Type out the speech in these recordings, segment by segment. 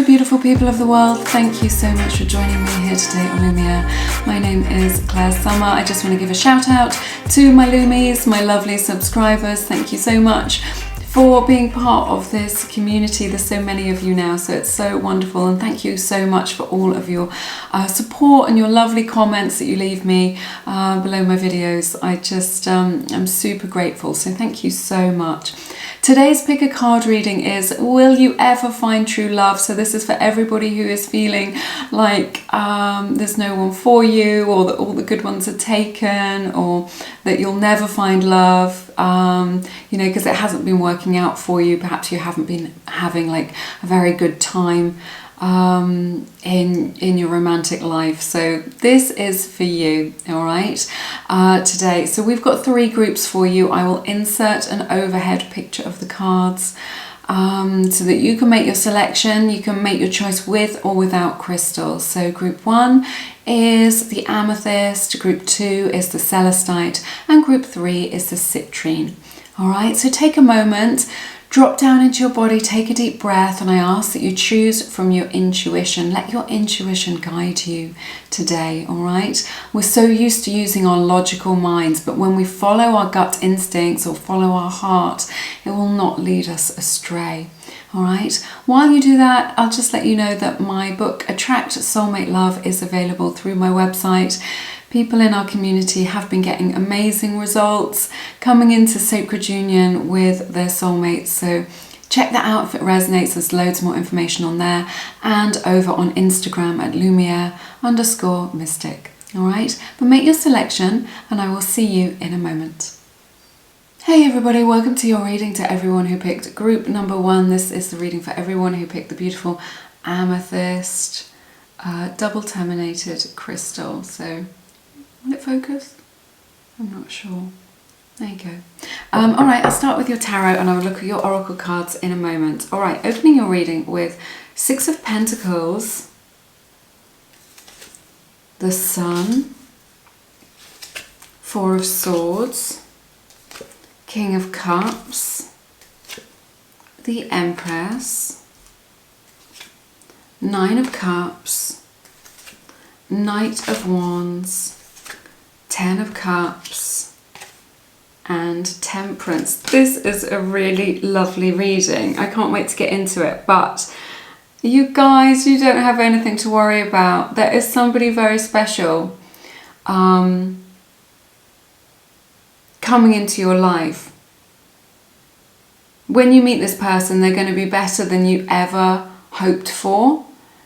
beautiful people of the world. Thank you so much for joining me here today on Lumiere. My name is Claire Summer. I just want to give a shout out to my Lumies, my lovely subscribers. Thank you so much for being part of this community. There's so many of you now, so it's so wonderful, and thank you so much for all of your support and your lovely comments that you leave me below my videos. I just I'm super grateful, so thank you so much. Today's pick a card reading is Will You Ever Find True Love? So this is for everybody who is feeling like there's no one for you, or that all the good ones are taken, or that you'll never find love, you know, because it hasn't been working out for you. Perhaps you haven't been having like a very good time in your romantic life. So this is for you, all right, today. So we've got 3 groups for you. I will insert an overhead picture of the cards so that you can make your selection. You can make your choice with or without crystals. So group 1 is the amethyst, group 2 is the celestite, and group 3 is the citrine. All right, so take a moment, drop down into your body, take a deep breath, and I ask that you choose from your intuition. Let your intuition guide you today, all right? We're so used to using our logical minds, but when we follow our gut instincts or follow our heart, it will not lead us astray, all right? While you do that, I'll just let you know that my book, Attract Soulmate Love, is available through my website. People in our community have been getting amazing results coming into sacred union with their soulmates. So check that out if it resonates. There's loads more information on there and over on Instagram at Lumiere_mystic. All right, but make your selection and I will see you in a moment. Hey everybody, welcome to your reading. To everyone who picked group number 1, this is the reading for everyone who picked the beautiful amethyst double terminated crystal. So will it focus? I'm not sure. There you go. All right, I'll start with your tarot and I will look at your oracle cards in a moment. All right, opening your reading with 6 of Pentacles, the Sun, 4 of Swords, King of Cups, the Empress, 9 of Cups, Knight of Wands, 10 of Cups, and Temperance. This is a really lovely reading. I can't wait to get into it, but you guys, you don't have anything to worry about. There is somebody very special coming into your life. When you meet this person, they're going to be better than you ever hoped for,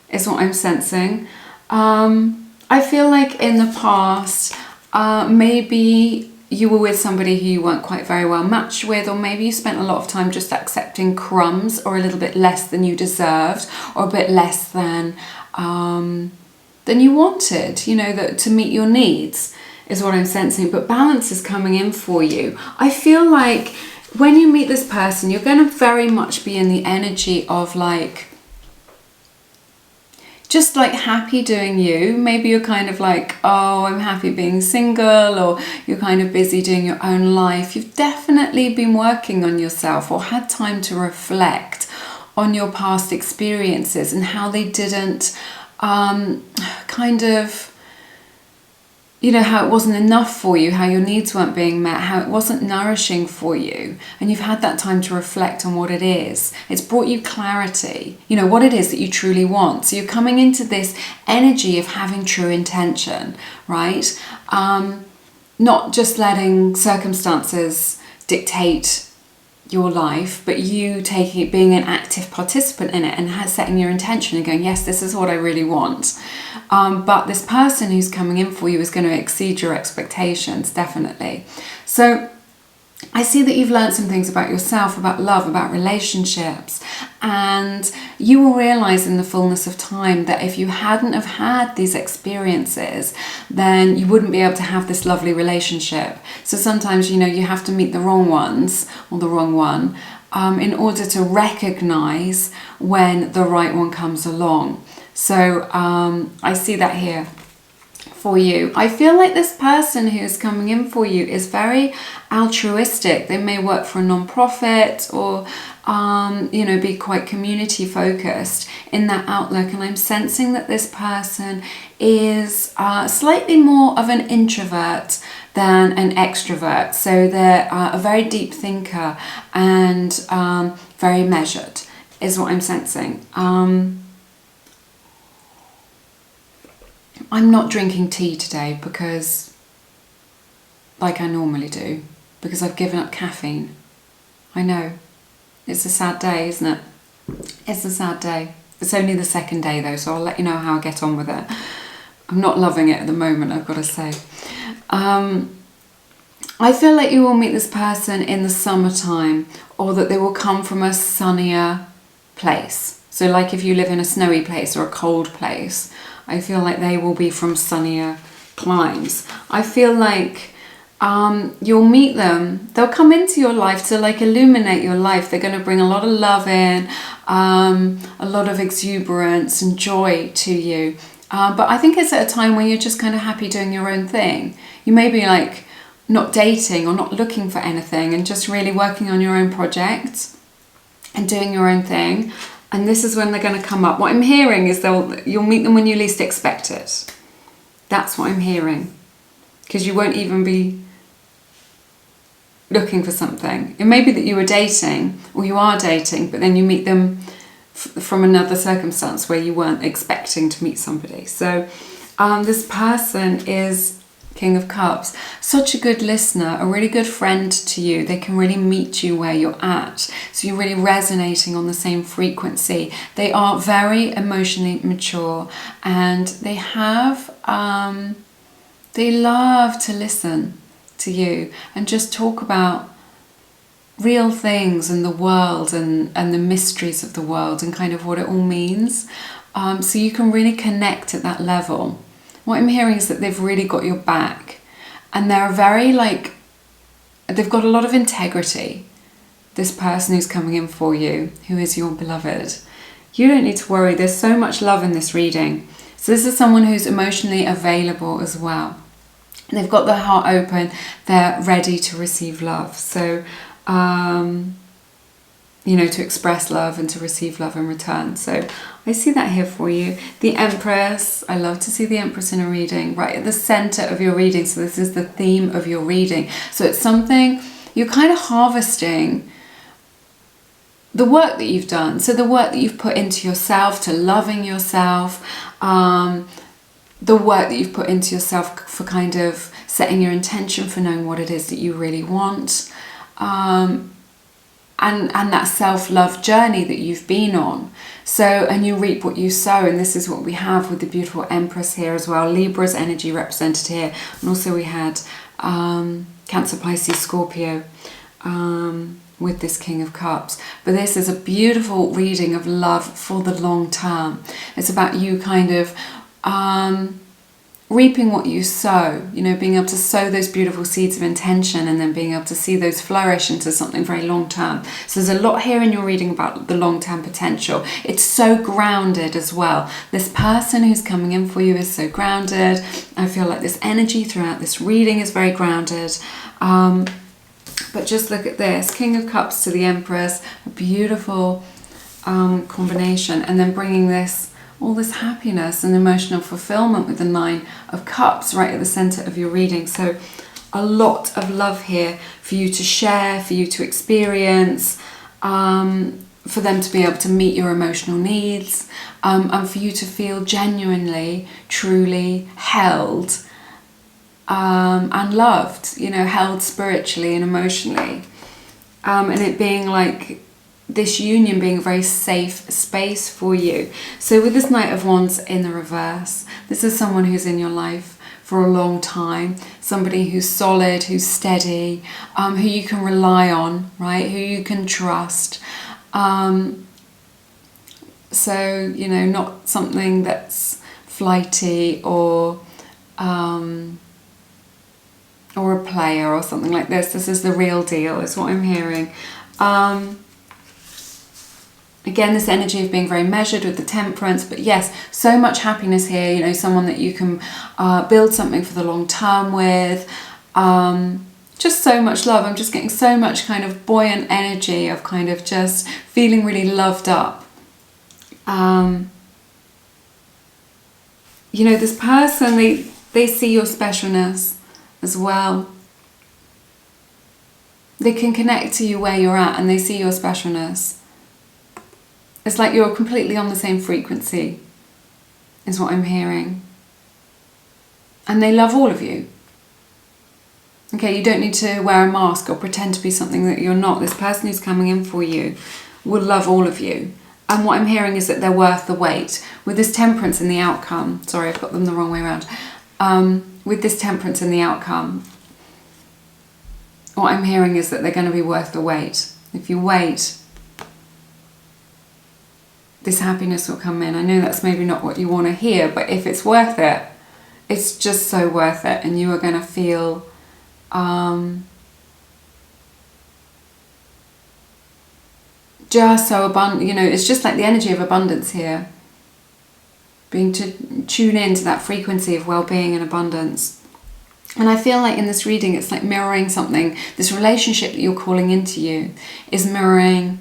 is what I'm sensing. I feel like in the past, maybe you were with somebody who you weren't quite very well matched with, or maybe you spent a lot of time just accepting crumbs or a little bit less than you deserved, or a bit less than you wanted, you know, that to meet your needs is what I'm sensing. But balance is coming in for you. I feel like when you meet this person, you're going to very much be in the energy of like, just like happy doing you. Maybe you're kind of like, oh, I'm happy being single, or you're kind of busy doing your own life. You've definitely been working on yourself or had time to reflect on your past experiences and how they didn't kind of, you know, how it wasn't enough for you, how your needs weren't being met, how it wasn't nourishing for you. And you've had that time to reflect on what it is. It's brought you clarity, you know, what it is that you truly want. So you're coming into this energy of having true intention, right? Not just letting circumstances dictate your life, but you taking it, being an active participant in it, and setting your intention and going, yes, this is what I really want. But this person who's coming in for you is going to exceed your expectations, definitely. So I see that you've learned some things about yourself, about love, about relationships, and you will realize in the fullness of time that if you hadn't have had these experiences, then you wouldn't be able to have this lovely relationship. So sometimes, you know, you have to meet the wrong ones or the wrong one in order to recognize when the right one comes along. So I see that here for you. I feel like this person who's coming in for you is very altruistic. They may work for a non-profit or you know, be quite community focused in that outlook. And I'm sensing that this person is slightly more of an introvert than an extrovert. So they're a very deep thinker and very measured is what I'm sensing. I'm not drinking tea today because, like I normally do, because I've given up caffeine. I know. It's a sad day, isn't it? It's a sad day. It's only the second day though, so I'll let you know how I get on with it. I'm not loving it at the moment, I've got to say. I feel like you will meet this person in the summertime, or that they will come from a sunnier place. So like if you live in a snowy place or a cold place, I feel like they will be from sunnier climes. I feel like you'll meet them. They'll come into your life to like illuminate your life. They're going to bring a lot of love in, a lot of exuberance and joy to you. But I think it's at a time when you're just kind of happy doing your own thing. You may be like not dating or not looking for anything and just really working on your own project and doing your own thing. And this is when they're going to come up. What I'm hearing is you'll meet them when you least expect it. That's what I'm hearing. Because you won't even be looking for something. It may be that you were dating or you are dating, but then you meet them from another circumstance where you weren't expecting to meet somebody. So this person is King of Cups, such a good listener, a really good friend to you. They can really meet you where you're at. So you're really resonating on the same frequency. They are very emotionally mature and they have, they love to listen to you and just talk about real things and the world and the mysteries of the world and kind of what it all means. So you can really connect at that level. What I'm hearing is that they've really got your back and they're very like, they've got a lot of integrity. This person who's coming in for you, who is your beloved. You don't need to worry. There's so much love in this reading. So this is someone who's emotionally available as well. They've got their heart open. They're ready to receive love. So, you know, to express love and to receive love in return. So I see that here for you. The Empress. I love to see the Empress in a reading, right at the center of your reading. So this is the theme of your reading. So it's something you're kind of harvesting the work that you've done. So the work that you've put into yourself, to loving yourself, the work that you've put into yourself for kind of setting your intention for knowing what it is that you really want. And that self-love journey that you've been on. So, and you reap what you sow, and this is what we have with the beautiful Empress here as well. Libra's energy represented here, and also we had Cancer, Pisces, Scorpio with this King of Cups. But this is a beautiful reading of love for the long term. It's about you kind of reaping what you sow, you know, being able to sow those beautiful seeds of intention and then being able to see those flourish into something very long term. So there's a lot here in your reading about the long term potential. It's so grounded as well. This person who's coming in for you is so grounded. I feel like this energy throughout this reading is very grounded. But just look at this, King of Cups to the Empress, a beautiful combination, and then bringing this all this happiness and emotional fulfillment with the Nine of Cups right at the center of your reading. So a lot of love here for you to share, for you to experience, for them to be able to meet your emotional needs, and for you to feel genuinely, truly held and loved, you know, held spiritually and emotionally. And it being like this union being a very safe space for you. So with this Knight of Wands in the reverse, this is someone who's in your life for a long time, somebody who's solid, who's steady, who you can rely on, right? Who you can trust. So, you know, not something that's flighty or a player or something like this. This is the real deal, is what I'm hearing. Again, this energy of being very measured with the temperance, but yes, so much happiness here, you know, someone that you can build something for the long term with. Just so much love. I'm just getting so much kind of buoyant energy of kind of just feeling really loved up. You know, this person, they see your specialness as well. They can connect to you where you're at and they see your specialness. It's like you're completely on the same frequency, is what I'm hearing. And they love all of you. Okay, you don't need to wear a mask or pretend to be something that you're not. This person who's coming in for you will love all of you. And what I'm hearing is that they're worth the wait. With this temperance in the outcome, sorry, I've got them the wrong way around. With this temperance in the outcome, what I'm hearing is that they're going to be worth the wait. If you wait, this happiness will come in. I know that's maybe not what you want to hear, but if it's worth it, it's just so worth it. And you are going to feel just so abundant, you know, it's just like the energy of abundance here. Being to tune into that frequency of well-being and abundance. And I feel like in this reading, it's like mirroring something. This relationship that you're calling into you is mirroring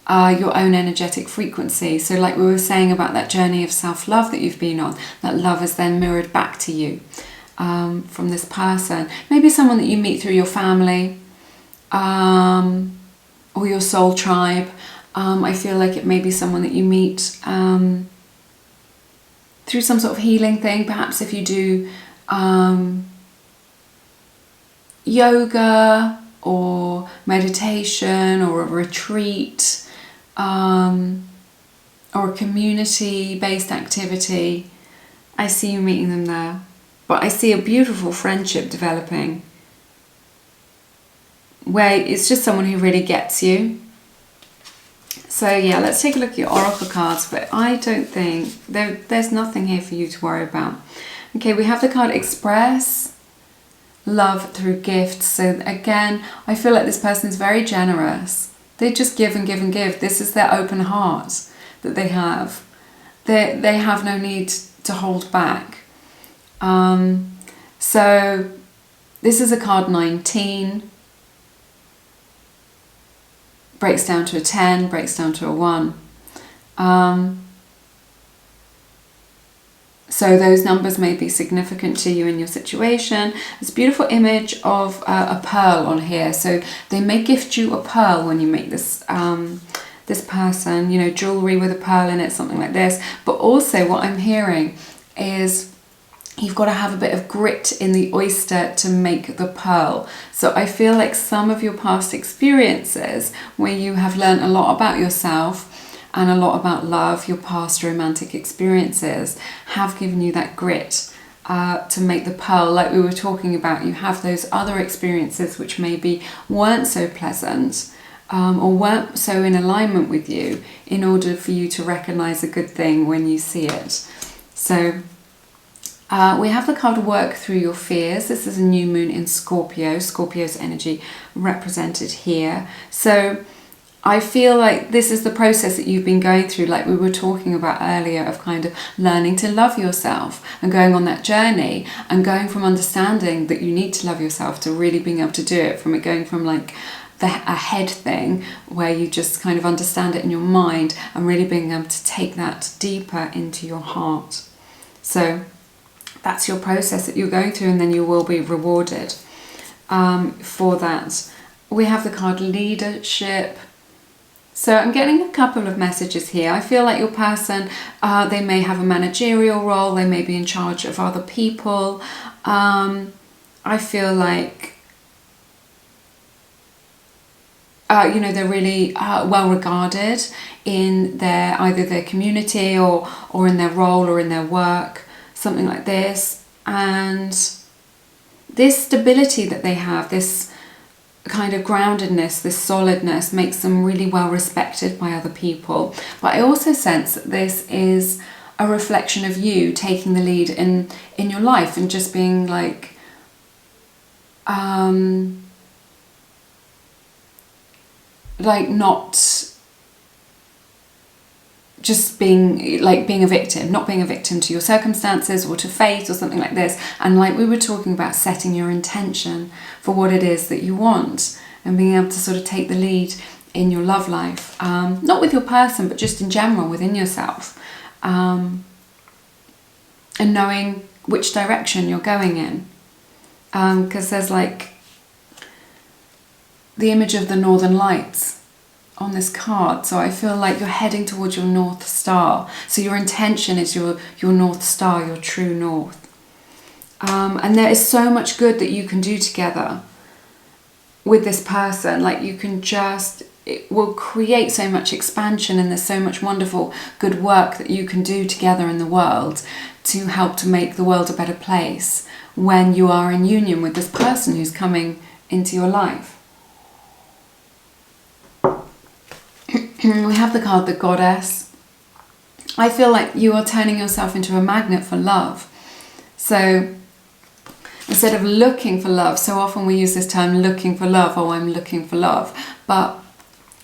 your own energetic frequency. So like we were saying about that journey of self-love that you've been on, that love is then mirrored back to you. From this person, maybe someone that you meet through your family or your soul tribe. I feel like it may be someone that you meet through some sort of healing thing. Perhaps if you do yoga or meditation or a retreat or a community-based activity, I see you meeting them there. But I see a beautiful friendship developing where it's just someone who really gets you. So yeah, let's take a look at your oracle cards, but I don't think there's nothing here for you to worry about. Okay, we have the card Express Love Through Gifts. So again, I feel like this person is very generous. They just give and give and give. This is their open heart that they have. They have no need to hold back. So this is a card 19, breaks down to a 10, breaks down to a 1. So those numbers may be significant to you in your situation. There's a beautiful image of a pearl on here. So they may gift you a pearl when you meet this this person, you know, jewellery with a pearl in it, something like this. But also what I'm hearing is you've got to have a bit of grit in the oyster to make the pearl. So I feel like some of your past experiences where you have learned a lot about yourself and a lot about love, your past romantic experiences, have given you that grit to make the pearl. Like we were talking about, you have those other experiences which maybe weren't so pleasant or weren't so in alignment with you, in order for you to recognize a good thing when you see it. So we have the card Work Through Your Fears. This is a new moon in Scorpio. Scorpio's energy represented here. So I feel like this is the process that you've been going through, like we were talking about earlier, of kind of learning to love yourself and going on that journey and going from understanding that you need to love yourself to really being able to do it, from it going from like a head thing where you just kind of understand it in your mind and really being able to take that deeper into your heart. So that's your process that you're going through, and then you will be rewarded for that. We have the card Leadership. So I'm getting a couple of messages here. I feel like your person, they may have a managerial role, they may be in charge of other people. I feel like, you know, they're really well regarded in either their community or in their role or in their work. Something like this. And this stability that they have, this kind of groundedness, this solidness, makes them really well respected by other people. But I also sense that this is a reflection of you taking the lead in your life and just being like not just being a victim, not being a victim to your circumstances or to fate or something like this. And like we were talking about, setting your intention for what it is that you want and being able to sort of take the lead in your love life, not with your person, but just in general within yourself, and knowing which direction you're going in, because there's like the image of the Northern Lights on this card. So I feel like you're heading towards your North Star. So your intention is your North Star, your true north. And there is so much good that you can do together with this person. Like you can just, it will create so much expansion, and there's so much wonderful good work that you can do together in the world to help to make the world a better place when you are in union with this person who's coming into your life. We have the card, the Goddess. I feel like you are turning yourself into a magnet for love. So instead of looking for love, so often we use this term looking for love, oh, I'm looking for love. But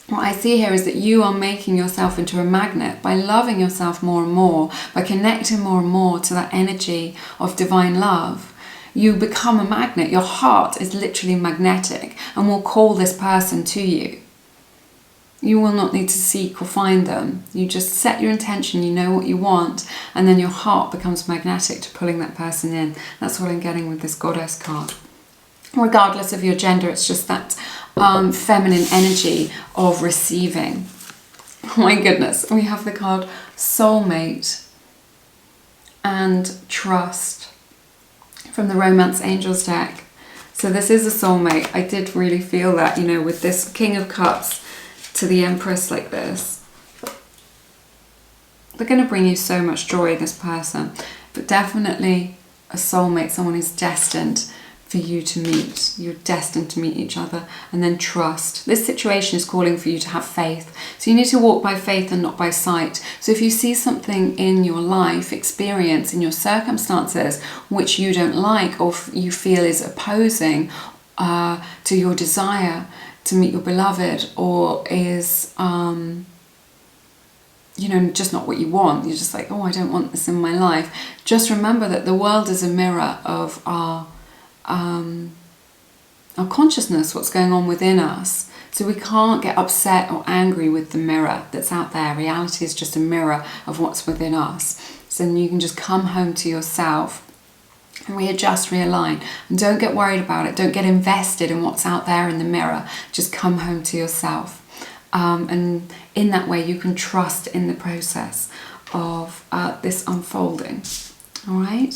what I see here is that you are making yourself into a magnet by loving yourself more and more, by connecting more and more to that energy of divine love. You become a magnet. Your heart is literally magnetic and will call this person to you. You will not need to seek or find them. You just set your intention, you know what you want, and then your heart becomes magnetic to pulling that person in. That's what I'm getting with this Goddess card. Regardless of your gender, it's just that feminine energy of receiving. Oh my goodness. We have the card Soulmate and Trust from the Romance Angels deck. So this is a soulmate. I did really feel that, you know, with this King of Cups to the Empress like this. They're going to bring you so much joy, this person. But definitely a soulmate, someone who's destined for you to meet. You're destined to meet each other. And then trust. This situation is calling for you to have faith. So you need to walk by faith and not by sight. So if you see something in your life, experience, in your circumstances, which you don't like or you feel is opposing to your desire to meet your beloved, or is you know, just not what you want, you're just like, oh, I don't want this in my life, just remember that the world is a mirror of our consciousness, what's going on within us. So we can't get upset or angry with the mirror that's out there. Reality is just a mirror of what's within us. So then you can just come home to yourself and readjust, realign, and don't get worried about it. Don't get invested in what's out there in the mirror. Just come home to yourself. And in that way, you can trust in the process of this unfolding. All right?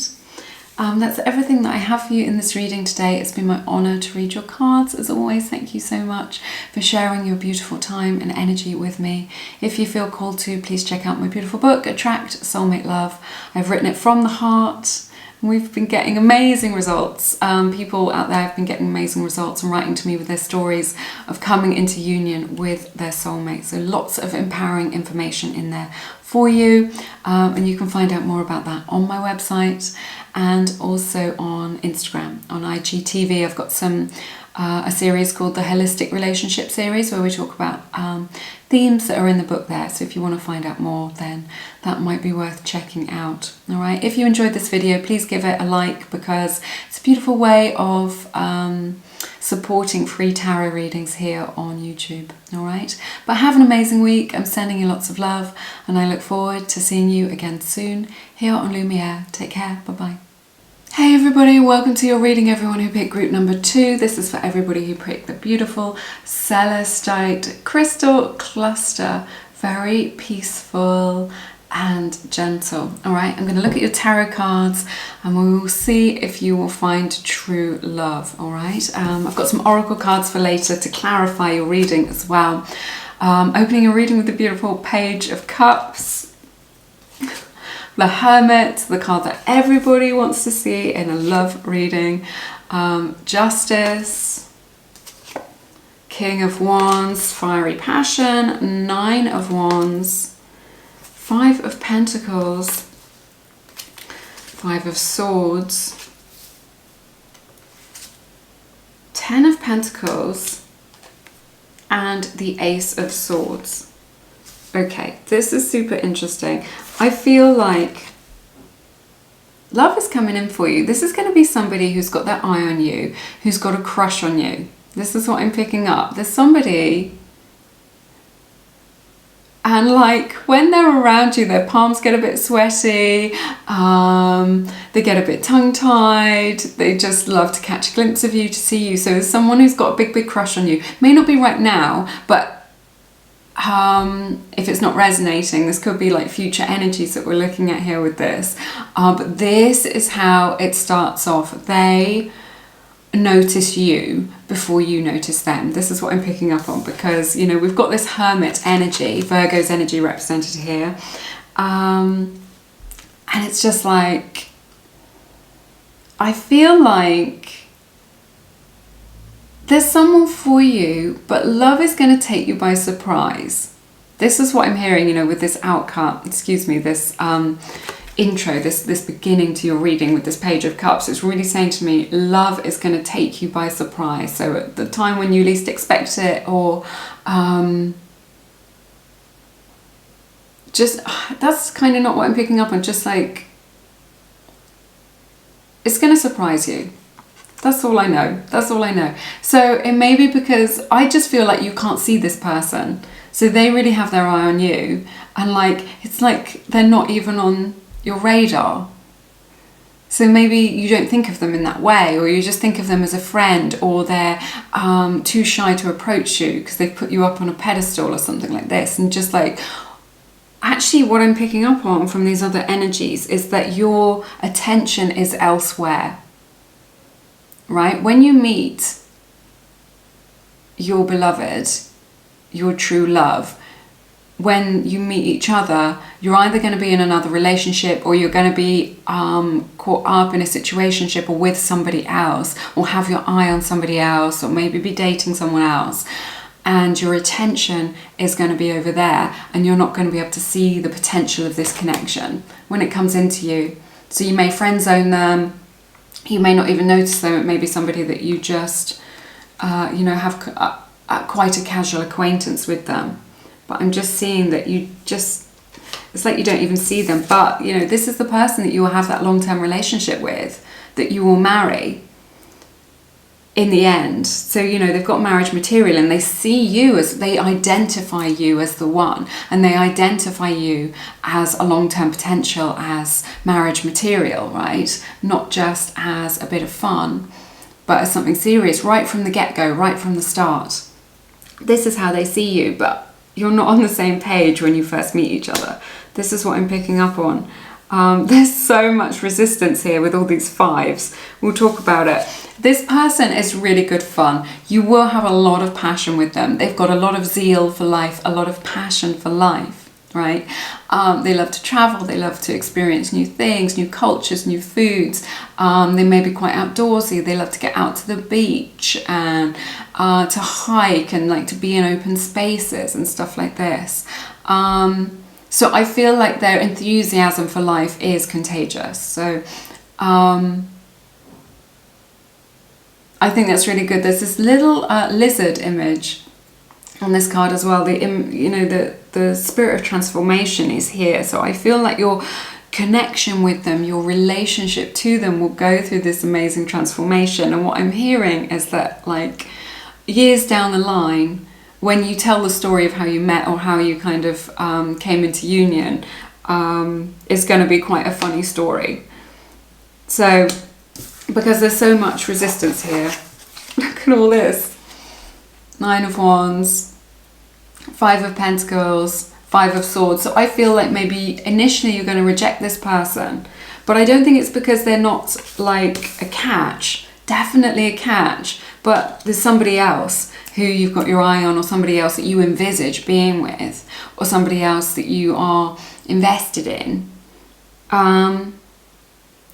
That's everything that I have for you in this reading today. It's been my honour to read your cards. As always, thank you so much for sharing your beautiful time and energy with me. If you feel called to, please check out my beautiful book, Attract Soulmate Love. I've written it from the heart. We've been getting amazing results. People out there have been getting amazing results and writing to me with their stories of coming into union with their soulmate. So lots of empowering information in there for you. And you can find out more about that on my website and also on Instagram. On IGTV, I've got a series called the Holistic Relationship Series, where we talk about themes that are in the book there. So if you want to find out more, then that might be worth checking out. All right. If you enjoyed this video, please give it a like, because it's a beautiful way of supporting free tarot readings here on YouTube. All right. But have an amazing week. I'm sending you lots of love, and I look forward to seeing you again soon here on Lumiere. Take care. Bye-bye. Hey everybody, welcome to your reading, everyone who picked group number 2. This is for everybody who picked the beautiful Celestite Crystal Cluster. Very peaceful and gentle. All right, I'm going to look at your tarot cards and we will see if you will find true love. All right, I've got some oracle cards for later to clarify your reading as well. Opening your reading with the beautiful Page of Cups. The Hermit, the card that everybody wants to see in a love reading. Justice, King of Wands, Fiery Passion, 9 of Wands, 5 of Pentacles, 5 of Swords, 10 of Pentacles, and the Ace of Swords. Okay, this is super interesting. I feel like love is coming in for you. This is going to be somebody who's got their eye on you, who's got a crush on you. This is what I'm picking up. There's somebody, and like when they're around you, their palms get a bit sweaty, they get a bit tongue-tied, they just love to catch a glimpse of you, to see you. So there's someone who's got a big, big crush on you. May not be right now, but if it's not resonating, this could be like future energies that we're looking at here with this. But this is how it starts off. They notice you before you notice them. This is what I'm picking up on, because, you know, we've got this hermit energy, Virgo's energy represented here. And it's just like, I feel like there's someone for you, but love is going to take you by surprise. This is what I'm hearing, you know, with this outcome, this intro, this beginning to your reading with this Page of Cups. It's really saying to me, love is going to take you by surprise. So at the time when you least expect it, or just, that's kind of not what I'm picking up on. Just like, it's going to surprise you. That's all I know. That's all I know. So it may be because I just feel like you can't see this person. So they really have their eye on you. And like, it's like they're not even on your radar. So maybe you don't think of them in that way, or you just think of them as a friend, or they're too shy to approach you because they've put you up on a pedestal or something like this. And just like, actually what I'm picking up on from these other energies is that your attention is elsewhere. Right? When you meet your beloved, your true love, when you meet each other, you're either going to be in another relationship, or you're going to be caught up in a situationship, or with somebody else, or have your eye on somebody else, or maybe be dating someone else. And your attention is going to be over there, and you're not going to be able to see the potential of this connection when it comes into you. So you may friend zone them. You may not even notice them. It may be somebody that you just, have quite a casual acquaintance with them. But I'm just seeing that it's like you don't even see them. But, you know, this is the person that you will have that long-term relationship with, that you will marry in the end. So, you know, they've got marriage material, and they see you they identify you as the one, and they identify you as a long-term potential, as marriage material, right? Not just as a bit of fun, but as something serious right from the get-go, right from the start. This is how they see you, but you're not on the same page when you first meet each other. This is what I'm picking up on. There's so much resistance here with all these fives. We'll talk about it. This person is really good fun. You will have a lot of passion with them. They've got a lot of zeal for life, a lot of passion for life, right? They love to travel. They love to experience new things, new cultures, new foods. They may be quite outdoorsy. They love to get out to the beach and to hike, and like to be in open spaces and stuff like this. So I feel like their enthusiasm for life is contagious. So I think that's really good. There's this little lizard image on this card as well. The spirit of transformation is here. So I feel like your connection with them, your relationship to them, will go through this amazing transformation. And what I'm hearing is that, like, years down the line, when you tell the story of how you met, or how you kind of came into union, it's going to be quite a funny story. So, because there's so much resistance here. Look at all this. 9 of Wands, 5 of Pentacles, 5 of Swords. So I feel like maybe initially you're going to reject this person, but I don't think it's because they're not like a catch. Definitely a catch, but there's somebody else who you've got your eye on, or somebody else that you envisage being with, or somebody else that you are invested in. A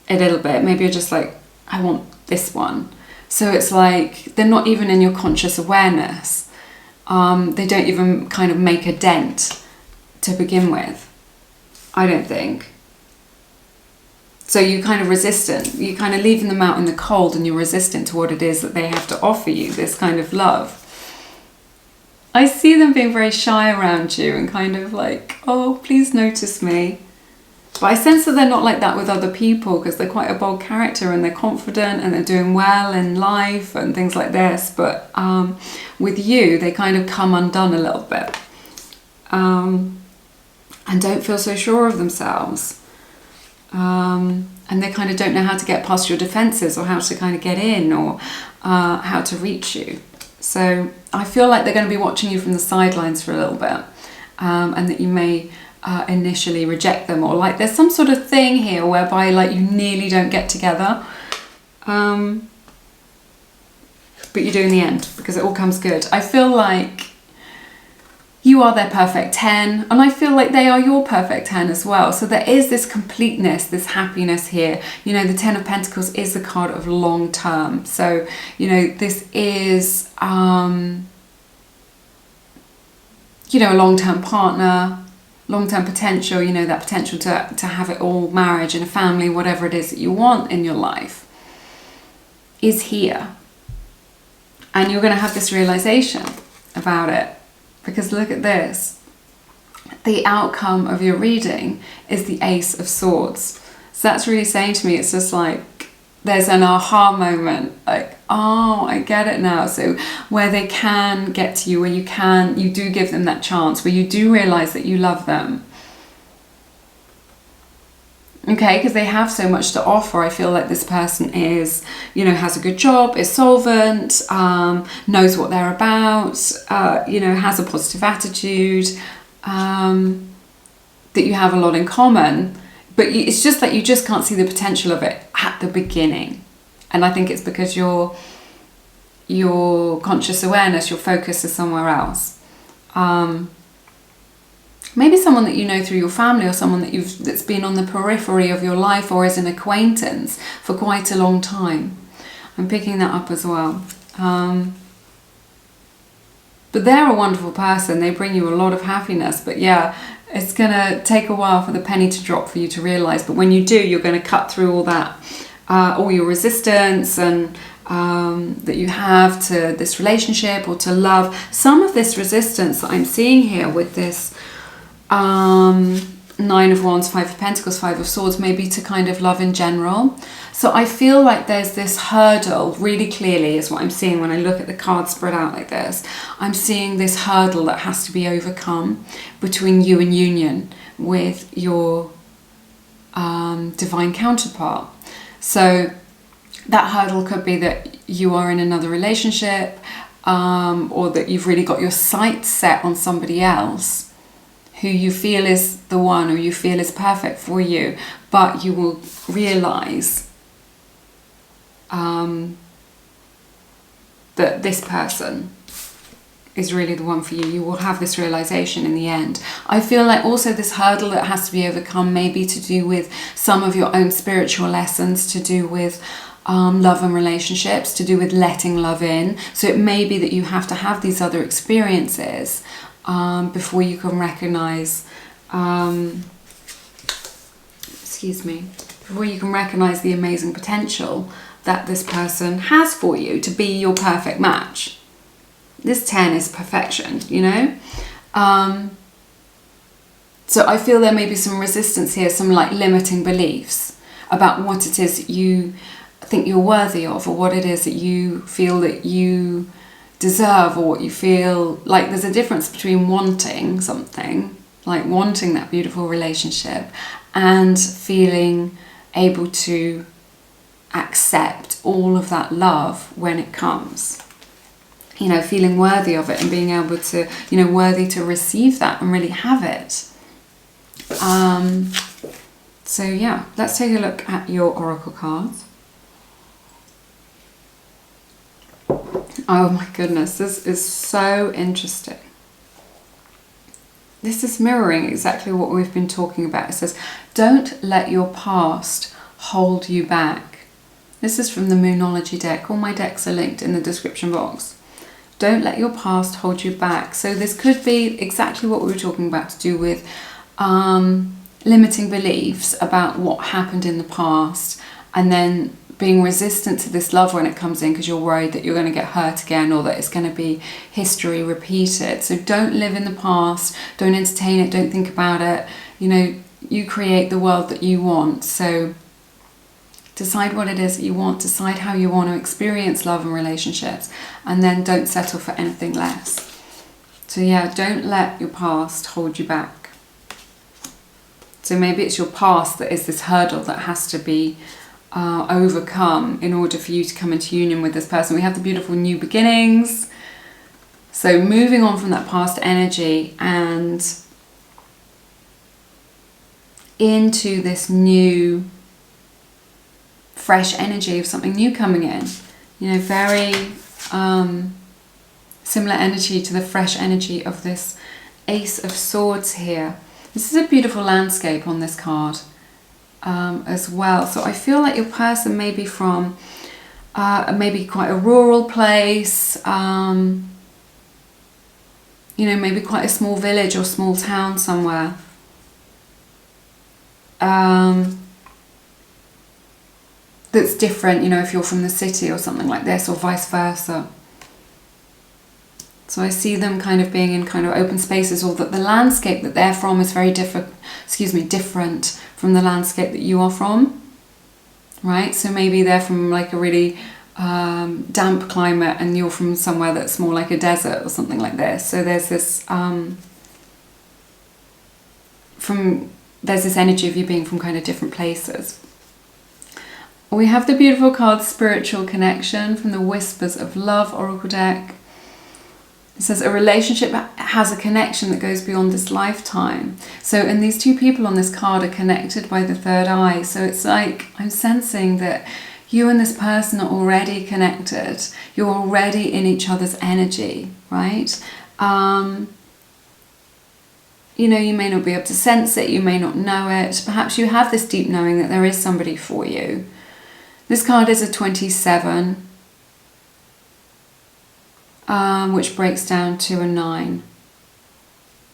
little bit. Maybe you're just like, I want this one. So it's like they're not even in your conscious awareness. They don't even kind of make a dent to begin with, I don't think. So you're kind of resistant. You're kind of leaving them out in the cold, and you're resistant to what it is that they have to offer you, this kind of love. I see them being very shy around you and kind of like, oh, please notice me. But I sense that they're not like that with other people, because they're quite a bold character and they're confident and they're doing well in life and things like this. But with you, they kind of come undone a little bit and don't feel so sure of themselves. And they kind of don't know how to get past your defences, or how to kind of get in, or how to reach you. So I feel like they're going to be watching you from the sidelines for a little bit, and that you may initially reject them, or like there's some sort of thing here whereby like you nearly don't get together, but you do in the end, because it all comes good. I feel like you are their perfect 10, and I feel like they are your perfect 10 as well. So there is this completeness, this happiness here. You know, the 10 of Pentacles is the card of long term. So, you know, this is, you know, a long-term partner, long-term potential, you know, that potential to have it all, marriage and a family, whatever it is that you want in your life is here. And you're going to have this realization about it. Because look at this, the outcome of your reading is the Ace of Swords. So that's really saying to me, it's just like there's an aha moment, like, oh, I get it now. So where they can get to you, where you do give them that chance, where you do realize that you love them. Okay, because they have so much to offer. I feel like this person is, you know, has a good job, is solvent, knows what they're about, you know, has a positive attitude, that you have a lot in common. But it's just that you just can't see the potential of it at the beginning. And I think it's because your conscious awareness, your focus is somewhere else. Maybe someone that you know through your family, or someone that's been on the periphery of your life, or is an acquaintance for quite a long time. I'm picking that up as well. But they're a wonderful person. They bring you a lot of happiness. But yeah, it's going to take a while for the penny to drop for you to realise. But when you do, you're going to cut through all that, all your resistance and that you have to this relationship or to love. Some of this resistance that I'm seeing here with this 9 of Wands, 5 of Pentacles, 5 of Swords, maybe to kind of love in general. So I feel like there's this hurdle, really clearly is what I'm seeing when I look at the cards spread out like this. I'm seeing this hurdle that has to be overcome between you and union with your divine counterpart. So that hurdle could be that you are in another relationship, or that you've really got your sights set on somebody else who you feel is the one, or you feel is perfect for you, but you will realize that this person is really the one for you. You will have this realization in the end. I feel like also this hurdle that has to be overcome may be to do with some of your own spiritual lessons, to do with love and relationships, to do with letting love in. So it may be that you have to have these other experiences before you can recognize, before you can recognize the amazing potential that this person has for you to be your perfect match. This 10 is perfection, you know? So I feel there may be some resistance here, some like limiting beliefs about what it is you think you're worthy of, or what it is that you feel that you deserve, or what you feel like. There's a difference between wanting something, like wanting that beautiful relationship, and feeling able to accept all of that love when it comes. You know, feeling worthy of it and being able to, you know, worthy to receive that and really have it. So yeah, let's take a look at your oracle cards. Oh my goodness, this is so interesting. This is mirroring exactly what we've been talking about. It says, don't let your past hold you back. This is from the Moonology deck. All my decks are linked in the description box. Don't let your past hold you back. So this could be exactly what we were talking about, to do with limiting beliefs about what happened in the past, and then being resistant to this love when it comes in because you're worried that you're going to get hurt again, or that it's going to be history repeated. So don't live in the past, don't entertain it, don't think about it. You know, you create the world that you want. So decide what it is that you want, decide how you want to experience love and relationships, and then don't settle for anything less. So yeah, don't let your past hold you back. So maybe it's your past that is this hurdle that has to be overcome in order for you to come into union with this person. We have the beautiful new beginnings. So moving on from that past energy and into this new fresh energy of something new coming in. You know, very similar energy to the fresh energy of this Ace of Swords here. This is a beautiful landscape on this card as well. So I feel like your person may be from maybe quite a rural place, you know, maybe quite a small village or small town somewhere. That's different, you know, if you're from the city or something like this, or vice versa. So I see them kind of being in kind of open spaces, or that the landscape that they're from is very different from the landscape that you are from, right? So maybe they're from like a really damp climate and you're from somewhere that's more like a desert or something like this. So there's this there's this energy of you being from kind of different places. We have the beautiful card Spiritual Connection from the Whispers of Love Oracle deck. It says a relationship has a connection that goes beyond this lifetime. So, and these two people on this card are connected by the third eye. So it's like I'm sensing that you and this person are already connected. You're already in each other's energy, right? You know, you may not be able to sense it, you may not know it. Perhaps you have this deep knowing that there is somebody for you. This card is a 27, which breaks down to a 9.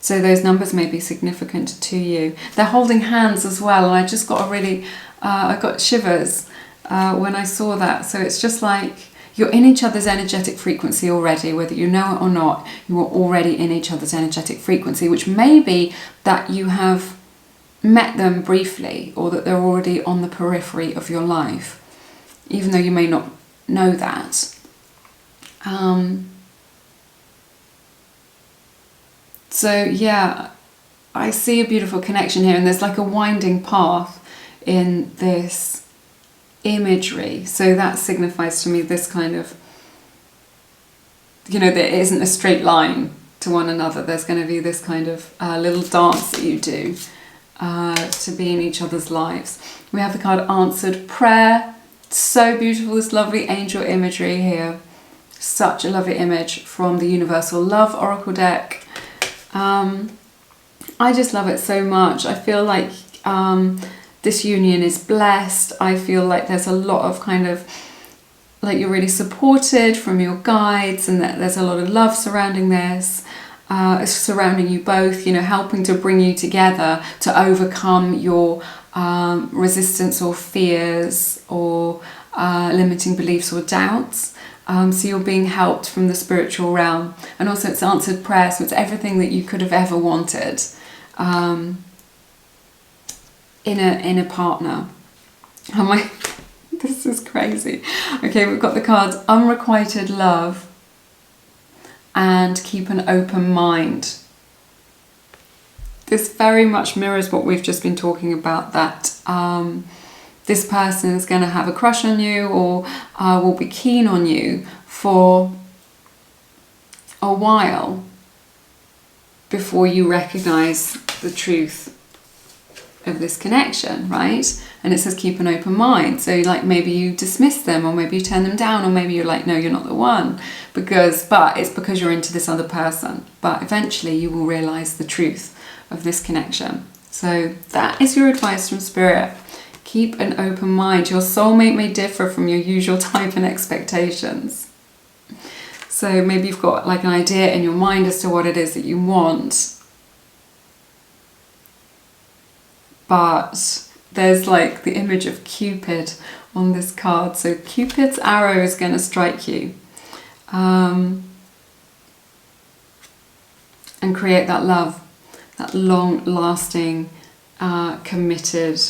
So those numbers may be significant to you. They're holding hands as well, and I just got a really, I got shivers when I saw that. So it's just like you're in each other's energetic frequency already, whether you know it or not. You are already in each other's energetic frequency, which may be that you have met them briefly, or that they're already on the periphery of your life, even though you may not know that. So yeah, I see a beautiful connection here, and there's like a winding path in this imagery. So that signifies to me this kind of, you know, there isn't a straight line to one another. There's going to be this kind of little dance that you do to be in each other's lives. We have the card Answered Prayer. So beautiful, this lovely angel imagery here. Such a lovely image from the Universal Love Oracle deck. I just love it so much. I feel like this union is blessed. I feel like there's a lot of kind of, like you're really supported from your guides, and that there's a lot of love surrounding this, surrounding you both, you know, helping to bring you together to overcome your resistance or fears or limiting beliefs or doubts. So you're being helped from the spiritual realm, and also it's answered prayer, so it's everything that you could have ever wanted in a partner. Oh my, this is crazy. Okay, we've got the cards Unrequited Love and Keep an Open Mind. This very much mirrors what we've just been talking about, that this person is going to have a crush on you, or will be keen on you for a while before you recognize the truth of this connection, right? And it says keep an open mind. So like maybe you dismiss them, or maybe you turn them down, or maybe you're like, no, you're not the one, but it's because you're into this other person. But eventually you will realize the truth of this connection. So that is your advice from Spirit. Keep an open mind. Your soulmate may differ from your usual type and expectations. So maybe you've got like an idea in your mind as to what it is that you want, but there's like the image of Cupid on this card. So Cupid's arrow is going to strike you. And create that love, that long-lasting, committed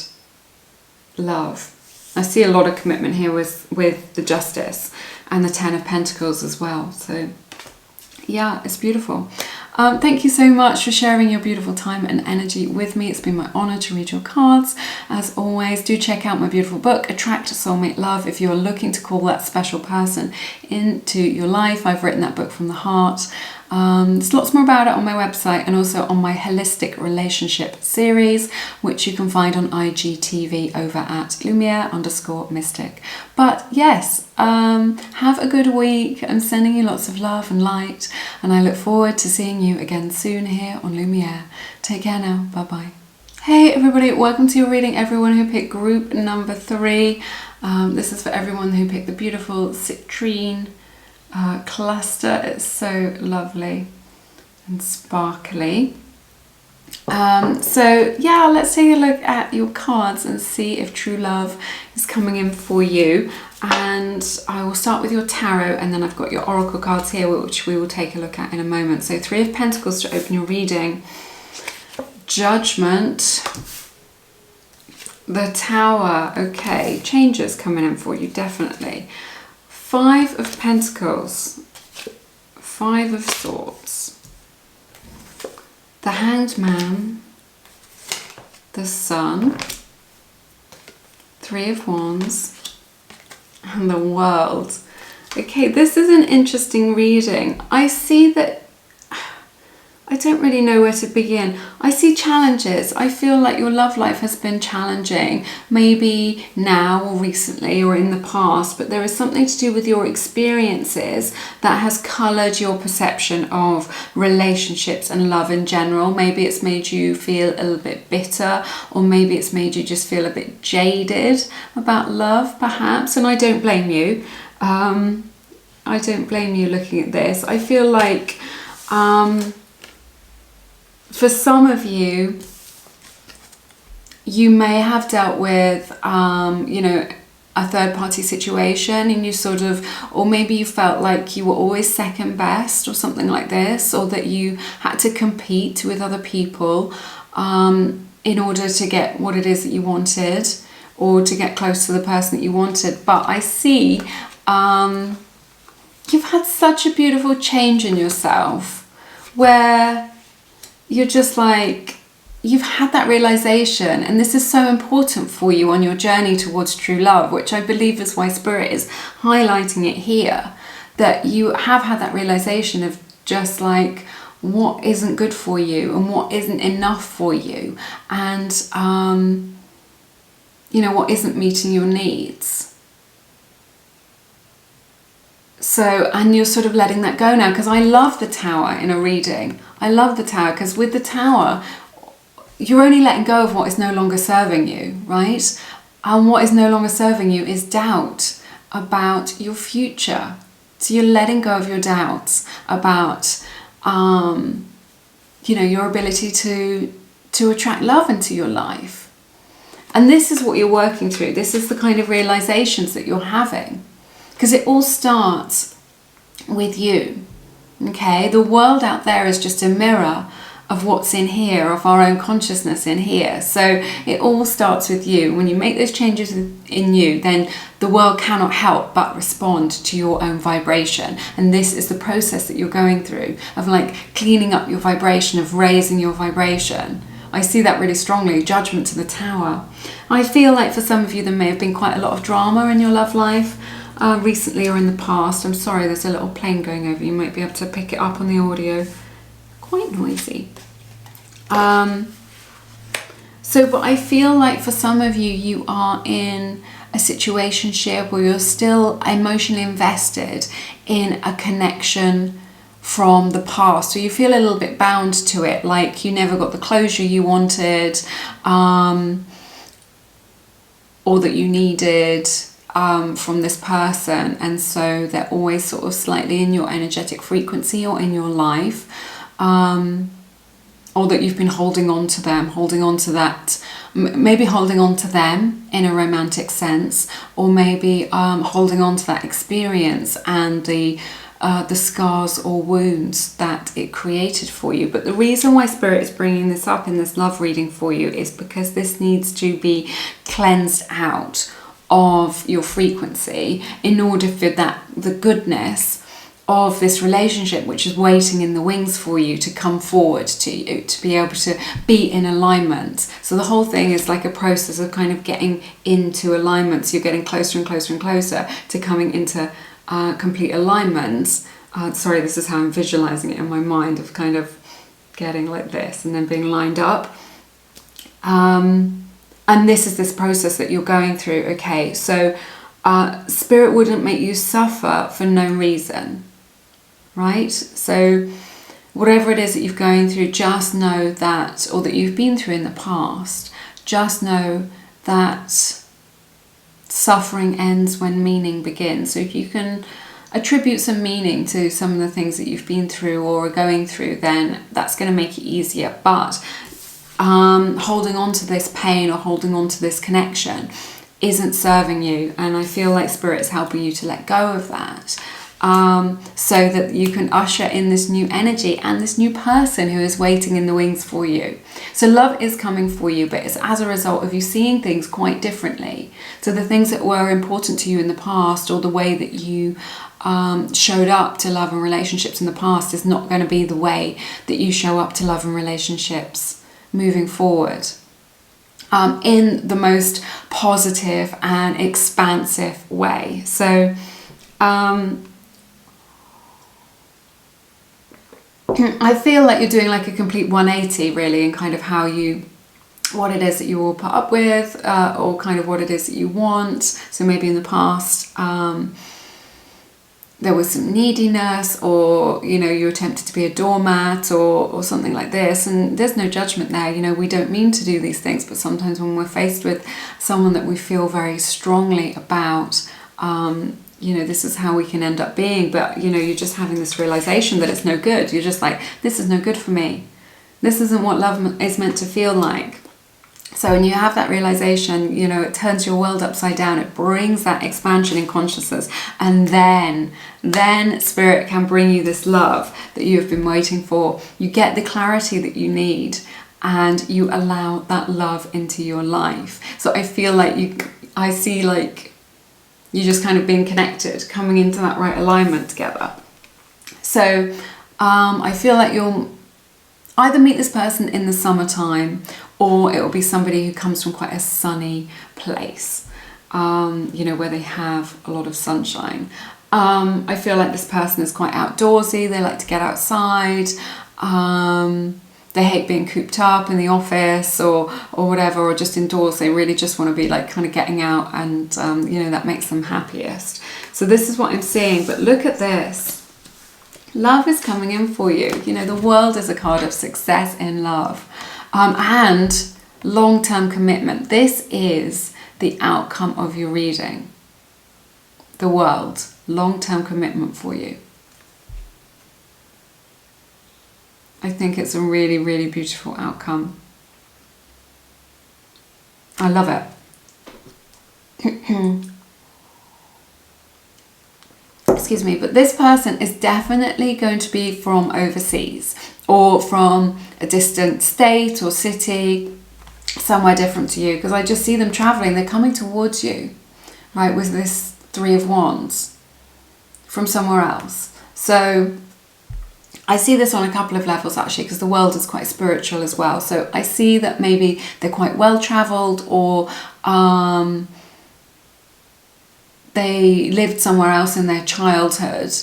love. I see a lot of commitment here with the Justice and the Ten of Pentacles as well. So yeah, it's beautiful. Thank you so much for sharing your beautiful time and energy with me. It's been my honour to read your cards. As always, do check out my beautiful book, Attract Soulmate Love, if you're looking to call that special person into your life. I've written that book from the heart. There's lots more about it on my website and also on my Holistic Relationship series, which you can find on IGTV over at Lumiere_Mystic. But yes, have a good week. I'm sending you lots of love and light, and I look forward to seeing you again soon here on Lumiere. Take care now. Bye-bye. Hey everybody, welcome to your reading. Everyone who picked group number 3. This is for everyone who picked the beautiful citrine cluster. It's so lovely and sparkly. So yeah, let's take a look at your cards and see if true love is coming in for you. And I will start with your tarot, and then I've got your oracle cards here, which we will take a look at in a moment. So 3 of Pentacles to open your reading. Judgment. The Tower. Okay, changes coming in for you, definitely. 5 of Pentacles, 5 of Swords, the Hanged Man, the Sun, 3 of Wands, and the World. Okay, this is an interesting reading. I see that I don't really know where to begin. I see challenges. I feel like your love life has been challenging, maybe now or recently or in the past, but there is something to do with your experiences that has coloured your perception of relationships and love in general. Maybe it's made you feel a little bit bitter, or maybe it's made you just feel a bit jaded about love, perhaps. And I don't blame you. I don't blame you looking at this. I feel like for some of you, you may have dealt with, you know, a third-party situation, and you sort of, or maybe you felt like you were always second best or something like this, or that you had to compete with other people in order to get what it is that you wanted, or to get close to the person that you wanted. But I see you've had such a beautiful change in yourself, where you're just like, you've had that realization, and this is so important for you on your journey towards true love, which I believe is why Spirit is highlighting it here, that you have had that realization of just like what isn't good for you and what isn't enough for you, and you know, what isn't meeting your needs. So, and you're sort of letting that go now, because I love the Tower in a reading. I love the Tower, because with the Tower, you're only letting go of what is no longer serving you, right? And what is no longer serving you is doubt about your future. So you're letting go of your doubts about, you know, your ability to attract love into your life. And this is what you're working through. This is the kind of realizations that you're having. Because it all starts with you, okay? The world out there is just a mirror of what's in here, of our own consciousness in here. So it all starts with you. When you make those changes in you, then the world cannot help but respond to your own vibration. And this is the process that you're going through, of like cleaning up your vibration, of raising your vibration. I see that really strongly. Judgment to the Tower. I feel like for some of you, there may have been quite a lot of drama in your love life. Recently or in the past. I'm sorry, there's a little plane going over. You might be able to pick it up on the audio. Quite noisy. But I feel like for some of you, you are in a situationship where you're still emotionally invested in a connection from the past, so you feel a little bit bound to it, like you never got the closure you wanted, or that you needed from this person, and so they're always sort of slightly in your energetic frequency or in your life. or that you've been holding on to them, holding on to that, maybe holding on to them in a romantic sense, or maybe holding on to that experience and the scars or wounds that it created for you. But the reason why Spirit is bringing this up in this love reading for you is because this needs to be cleansed out of your frequency in order for the goodness of this relationship, which is waiting in the wings for you, to come forward to you, to be able to be in alignment. So the whole thing is like a process of kind of getting into alignment. So you're getting closer and closer and closer to coming into complete alignment. Sorry, this is how I'm visualizing it in my mind, of kind of getting like this and then being lined up. And this is this process that you're going through. Okay, so Spirit wouldn't make you suffer for no reason. Right? So whatever it is that you're going through, just know that, or that you've been through in the past, just know that suffering ends when meaning begins. So if you can attribute some meaning to some of the things that you've been through or are going through, then that's going to make it easier. But holding on to this pain or holding on to this connection isn't serving you. And I feel like Spirit is helping you to let go of that. So that you can usher in this new energy and this new person who is waiting in the wings for you. So love is coming for you, but it's as a result of you seeing things quite differently. So the things that were important to you in the past, or the way that you showed up to love and relationships in the past, is not going to be the way that you show up to love and relationships moving forward. In the most positive and expansive way. So I feel like you're doing like a complete 180 really, in kind of what it is that you will put up with, or kind of what it is that you want. So maybe in the past there was some neediness, or you attempted to be a doormat or something like this, and there's no judgment there. We don't mean to do these things, but sometimes when we're faced with someone that we feel very strongly about, this is how we can end up being, but you're just having this realization that it's no good. You're just like, this is no good for me. This isn't what love is meant to feel like. So when you have that realization, it turns your world upside down. It brings that expansion in consciousness, and then Spirit can bring you this love that you have been waiting for. You get the clarity that you need, and you allow that love into your life. So I feel like I see like you just kind of being connected, coming into that right alignment together. So I feel like you'll either meet this person in the summertime, or it will be somebody who comes from quite a sunny place, where they have a lot of sunshine. I feel like this person is quite outdoorsy. They like to get outside. They hate being cooped up in the office or whatever, or just indoors. They really just want to be like kind of getting out, and that makes them happiest. So this is what I'm seeing. But look at this. Love is coming in for you. The world is a card of success in love, and long-term commitment. This is the outcome of your reading. The world, long-term commitment for you. I think it's a really, really beautiful outcome. I love it. Excuse me, but this person is definitely going to be from overseas, or from a distant state or city, somewhere different to you, because I just see them traveling. They're coming towards you, right, with this Three of Wands from somewhere else. So I see this on a couple of levels actually, because the world is quite spiritual as well. So I see that maybe they're quite well traveled, or they lived somewhere else in their childhood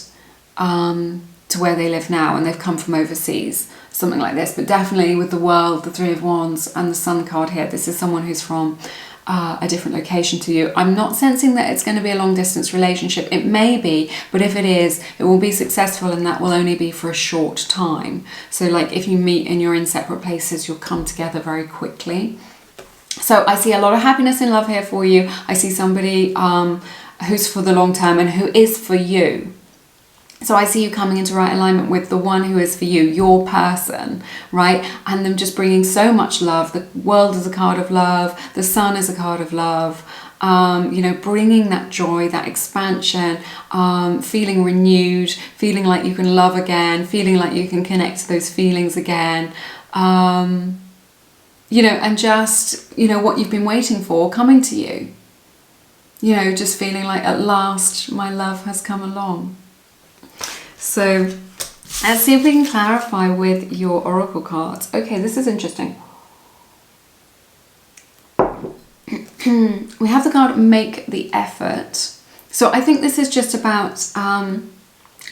to where they live now, and they've come from overseas, something like this. But definitely with the world, the Three of Wands and the Sun card here, this is someone who's from a different location to you. I'm not sensing that it's going to be a long distance relationship. It may be, but if it is, it will be successful, and that will only be for a short time. So like if you meet and you're in separate places, you'll come together very quickly. So I see a lot of happiness in love here for you. I see somebody who's for the long term and who is for you. So I see you coming into right alignment with the one who is for you, your person, right? And them just bringing so much love. The world is a card of love. The sun is a card of love. You know, bringing that joy, that expansion, feeling renewed, feeling like you can love again, feeling like you can connect to those feelings again. You know, and just, you know, what you've been waiting for coming to you. You know, just feeling like at last my love has come along. So let's see if we can clarify with your oracle cards. Okay, this is interesting. We have the card Make the Effort. So I think this is just about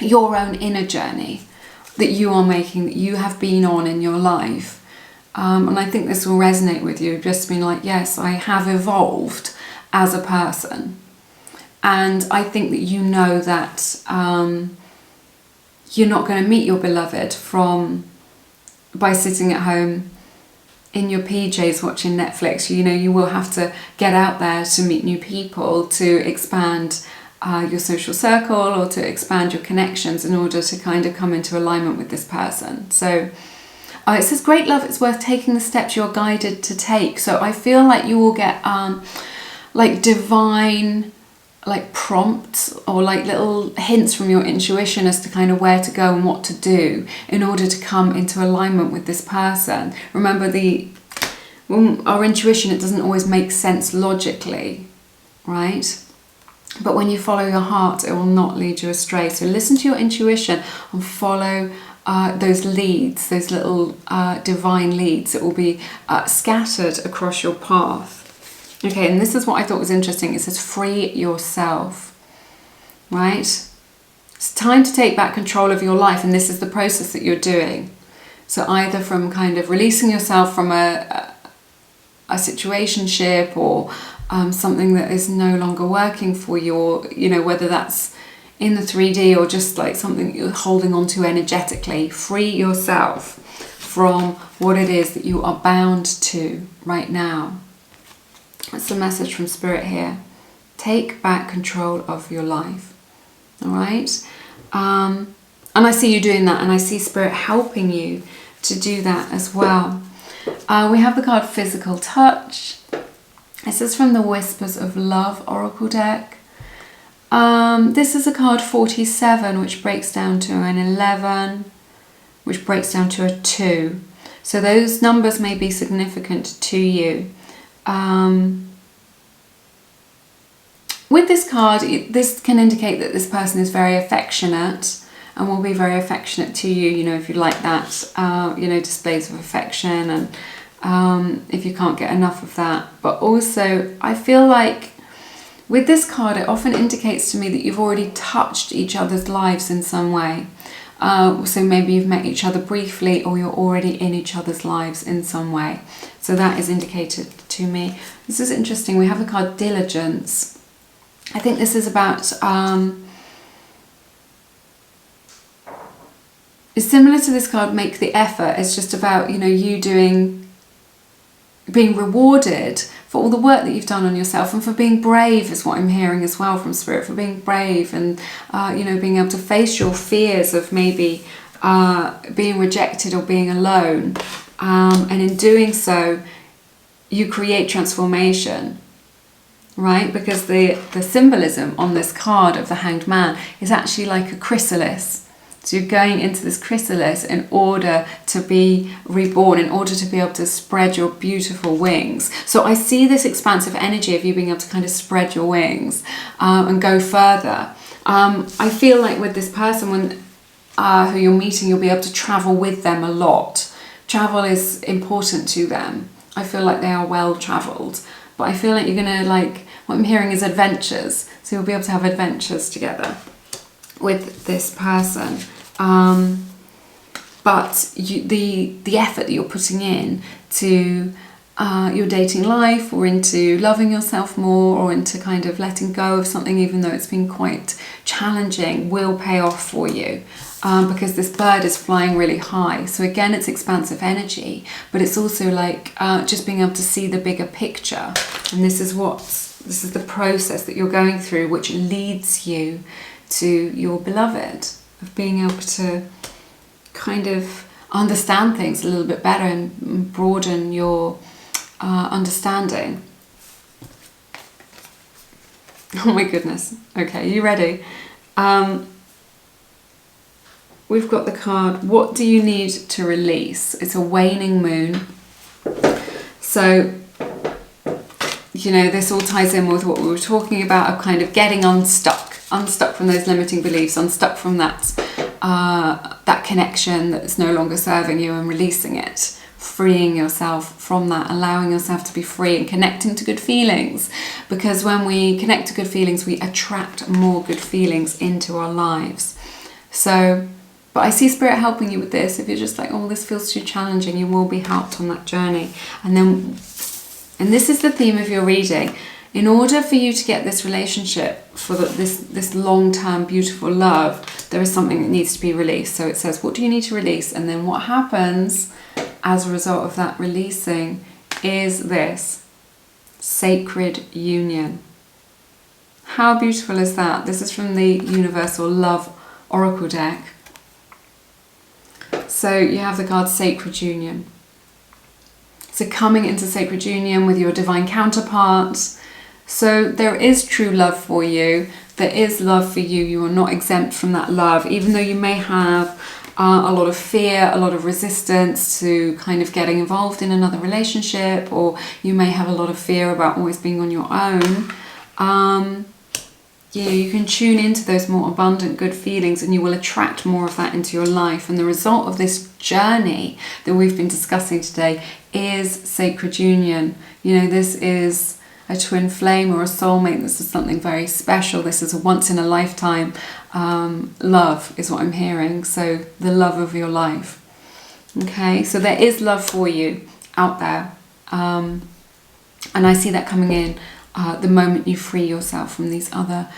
your own inner journey that you are making, that you have been on in your life. And I think this will resonate with you, just being like, yes, I have evolved as a person. And I think that you know that you're not going to meet your beloved by sitting at home in your PJs watching Netflix. You know, you will have to get out there to meet new people, to expand your social circle, or to expand your connections in order to kind of come into alignment with this person. So it says, great love, it's worth taking the steps you're guided to take. So I feel like you will get like divine like prompts or like little hints from your intuition as to kind of where to go and what to do in order to come into alignment with this person. Remember, our intuition, it doesn't always make sense logically, right? But when you follow your heart, it will not lead you astray. So listen to your intuition and follow those leads, those little divine leads that will be scattered across your path. Okay, and this is what I thought was interesting. It says free yourself, right? It's time to take back control of your life, and this is the process that you're doing. So either from kind of releasing yourself from a situationship or something that is no longer working for you, or, you know, whether that's in the 3D or just like something you're holding on to energetically. Free yourself from what it is that you are bound to right now. That's the message from Spirit here. Take back control of your life. All right? And I see you doing that, and I see Spirit helping you to do that as well. We have the card Physical Touch. This is from the Whispers of Love Oracle deck. This is a card 47, which breaks down to an 11, which breaks down to a 2. So those numbers may be significant to you. With this card, this can indicate that this person is very affectionate and will be very affectionate to you, you know, if you like that, you know, displays of affection, and if you can't get enough of that. But also, I feel like with this card, it often indicates to me that you've already touched each other's lives in some way. So maybe you've met each other briefly, or you're already in each other's lives in some way. So that is indicated to me. This is interesting. We have the card Diligence. I think this is about, it's similar to this card Make the Effort. It's just about, you know, you being rewarded for all the work that you've done on yourself, and for being brave is what I'm hearing as well from Spirit, for being brave and, you know, being able to face your fears of maybe being rejected or being alone. And in doing so, you create transformation, right? Because the symbolism on this card of the Hanged Man is actually like a chrysalis. So you're going into this chrysalis in order to be reborn, in order to be able to spread your beautiful wings. So I see this expansive energy of you being able to kind of spread your wings and go further. I feel like with this person, who you're meeting, you'll be able to travel with them a lot. Travel is important to them. I feel like they are well travelled. But I feel like you're going to, like, what I'm hearing is adventures. So you'll be able to have adventures together with this person. But the effort that you're putting in to your dating life, or into loving yourself more, or into kind of letting go of something, even though it's been quite challenging, will pay off for you. Because this bird is flying really high. So again, it's expansive energy, but it's also like just being able to see the bigger picture. And this is the process that you're going through, which leads you to your beloved. of being able to kind of understand things a little bit better and broaden your understanding. Oh my goodness. Okay, you ready? We've got the card, what do you need to release? It's a waning moon. So, you know, this all ties in with what we were talking about of kind of getting unstuck from those limiting beliefs, unstuck from that connection that's no longer serving you, and releasing it, freeing yourself from that, allowing yourself to be free and connecting to good feelings. Because when we connect to good feelings, we attract more good feelings into our lives. So, but I see Spirit helping you with this. If you're just like, oh, this feels too challenging, you will be helped on that journey. And this is the theme of your reading. In order for you to get this relationship, for this long-term beautiful love, there is something that needs to be released. So it says, what do you need to release? And then what happens as a result of that releasing is this sacred union. How beautiful is that? This is from the Universal Love Oracle deck. So you have the card Sacred Union. So coming into sacred union with your divine counterparts. So there is true love for you. There is love for you. You are not exempt from that love, even though you may have a lot of fear, a lot of resistance to kind of getting involved in another relationship, or you may have a lot of fear about always being on your own. You can tune into those more abundant good feelings, and you will attract more of that into your life. And the result of this journey that we've been discussing today is sacred union. You know, this is a twin flame or a soulmate. This is something very special. This is a once in a lifetime love is what I'm hearing. So the love of your life. Okay, so there is love for you out there. And I see that coming in the moment you free yourself from this other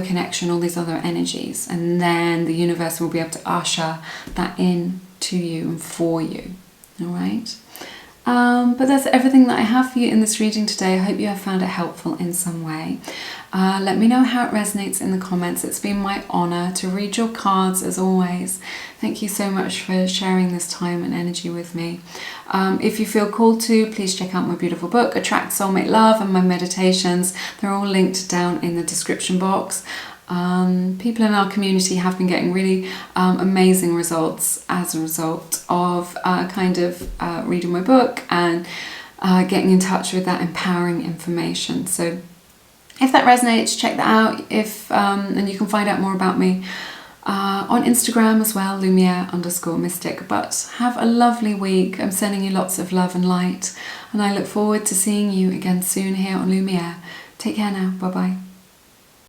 connection, all these other energies, and then the universe will be able to usher that in to you and for you. All right. But that's everything that I have for you in this reading today. I hope you have found it helpful in some way. Let me know how it resonates in the comments. It's been my honour to read your cards as always. Thank you so much for sharing this time and energy with me. If you feel called to, please check out my beautiful book, Attract Soulmate Love, and my meditations. They're all linked down in the description box. People in our community have been getting really amazing results as a result of reading my book and getting in touch with that empowering information. So if that resonates, check that out. And you can find out more about me on Instagram as well, Lumiere_mystic. But have a lovely week. I'm sending you lots of love and light, and I look forward to seeing you again soon here on Lumiere. Take care now. Bye bye.